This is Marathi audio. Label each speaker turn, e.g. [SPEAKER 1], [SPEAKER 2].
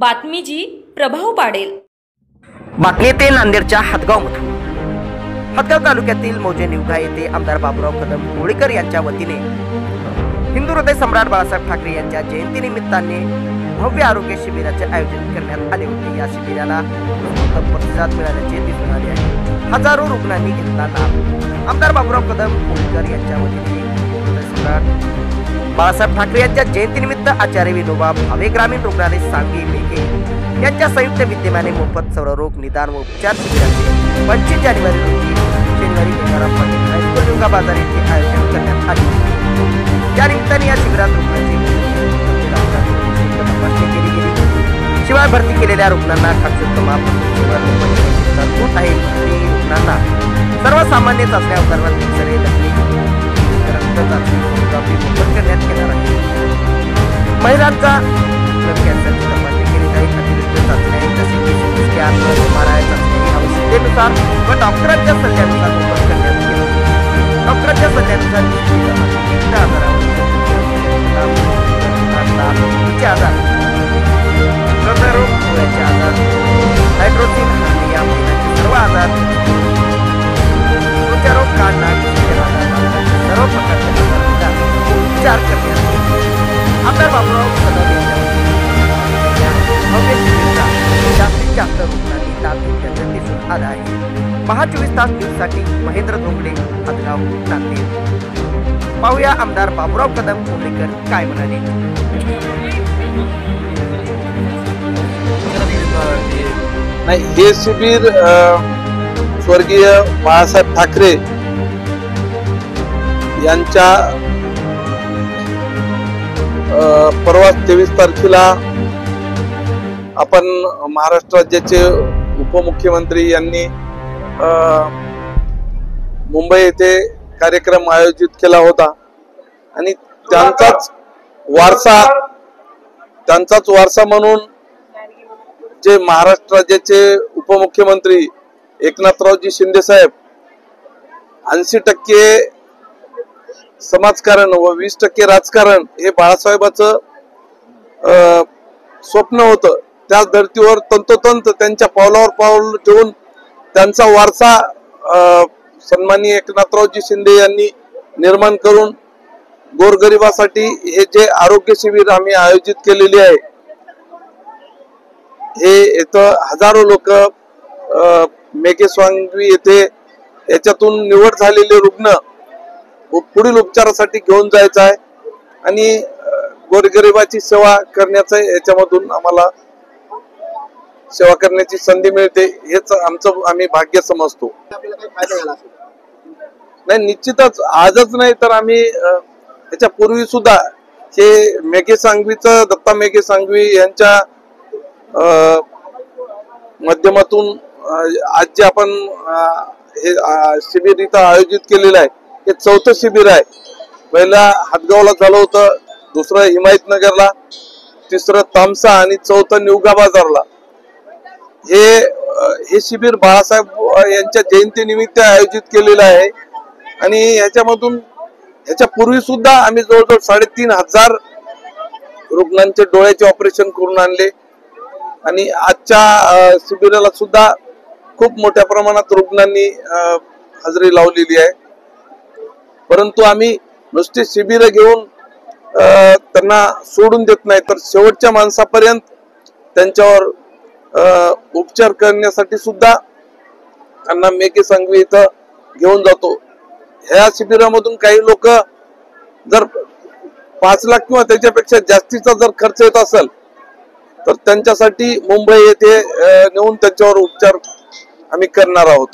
[SPEAKER 1] बातमी जी प्रभाव पाडेल।
[SPEAKER 2] बातमी येते नांदेडच्या हातगावमधून। हातगाव तालुक्यातील मौजे निवघा येथे आमदार बाबूराव कदम कोळीकर यांच्या वतीने हिंदू हृदय सम्राट बाळासाहेब ठाकरे यांच्या जयंतीनिमित्ताने भव्य आरोग्य शिबिराचे आयोजन करण्यात आले होते। या शिबिराला उत्तम प्रतिसाद मिळाल्याचे दिसून आले आहे। हजारो रुग्णांनी घेतला लाभ। आमदार बाबूराव कदम कोळीकर यांच्या वतीने हृदय सम्राट बाळासाहेब ठाकरे यांच्या जयंतीनिमित्त आचार्य विनोबा भावे ग्रामीण रुग्णालय सांगली मेघे यांच्या संयुक्त विद्यमाने मोफत सर्वरोग निदान व उपचार शिबिराचे 25 जानेवारी रोजी शनिवारी गंगाराम पाटील हायस्कूल निवघा बाजार येथे आयोजन करण्यात आले होते। या निमित्ताने या शिबिरात रुग्णांची तपासणी केली गेली। शिवाय भरती केलेल्या रुग्णांना खासगी माफ तरतूद आहे। रुग्णांना सर्वसामान्य चाचण्या उदाहरणार्थ एक्सरे रक्त चाचणी करण्यात येणार आहे। महिलांचा कॅन्सरची तपासणी केली जाईल। अतिरिक्त चाचण्या जसे की स्कॅन MRI चाचणी आवश्यकतेनुसार व डॉक्टरांच्या सल्ल्यानुसार मोफत करण्यात येईल। डॉक्टरांच्या सल्ल्यानुसार आजार हृदयरोग डोळ्याचे आजार हायड्रोसिन हार्निया महिलांचे सर्व आजार त्वचारोग कान नाक सर्व प्रकारचे उपचार करण्यात येईल। आमदार बाबूराव कदम यांच्या भव्य शिबिराला जास्तीत जास्त रुग्णांनी लाभ घेतल्याचं दिसून आलं आहे। 24 तास न्यूजसाठी महेंद्र धोंगडे, हातगाव, नांदेड। पाहूया आमदार बाबूराव कदम कोळीकर काय म्हणाले।
[SPEAKER 3] नाही, हे शिबिर स्वर्गीय बाळासाहेब ठाकरे यांच्या परवा 23 तारखेला आपण महाराष्ट्र राज्याचे उपमुख्यमंत्री यांनी मुंबई येथे कार्यक्रम आयोजित केला होता आणि त्यांचाच वारसा म्हणून जे महाराष्ट्र राज्याचे उपमुख्यमंत्री एकनाथरावजी शिंदे साहेब 80% समाजकारण व 20% राजकारण हे बाळासाहेबांचं स्वप्न होतं। त्याच धर्तीवर तंतोतंत त्यांच्या पावलावर पाऊल ठेवून त्यांचा वारसा सन्माननीय एकनाथरावजी शिंदे यांनी निर्माण करून गोरगरिबासाठी हे जे आरोग्य शिबिर आम्ही आयोजित केलेले आहे, हे इथं हजारो लोक मेघे सांगवी येथे याच्यातून निवड झालेले रुग्ण पुढील उपचारासाठी घेऊन जायचं आहे आणि गोरगरिबाची सेवा करण्याचं याच्यामधून आम्हाला सेवा करण्याची संधी मिळते, हेच आमचं आम्ही भाग्य समजतो। नाही, निश्चितच आजच नाही तर आम्ही याच्या पूर्वी सुद्धा हे मेघे सांगवीचं दत्ता मेघे सांगवी यांच्या माध्यमातून आज जे आपण हे शिबिर इथं आयोजित केलेलं आहे, हे 4थं शिबिर आहे। पहिला हातगावला झालं होतं, दुसरं हिमायतनगरला, तिसरं तामसा आणि 4थं निवघा बाजारला। हे शिबिर बाळासाहेब यांच्या जयंतीनिमित्त आयोजित केलेलं आहे आणि ह्याच्या पूर्वी सुद्धा आम्ही जवळजवळ 3500 रुग्णांचे डोळ्याचे ऑपरेशन करून आणले आणि आजच्या शिबिराला सुद्धा खूप मोठ्या प्रमाणात रुग्णांनी हजेरी लावलेली आहे। परंतु आम्ही नुसते शिबिर घेऊन त्यांना सोडून देत नाही, तर शेवटच्या माणसापर्यंत त्यांच्यावर उपचार करण्यासाठी सुद्धा त्यांना मेघे सांगवी इथं घेऊन जातो। ह्या शिबिरामधून काही लोक जर 5 लाख किंवा त्याच्यापेक्षा जास्तीचा जर खर्च येत असेल तर त्यांच्यासाठी मुंबई येथे नेऊन त्यांच्यावर उपचार आम्ही करणार आहोत।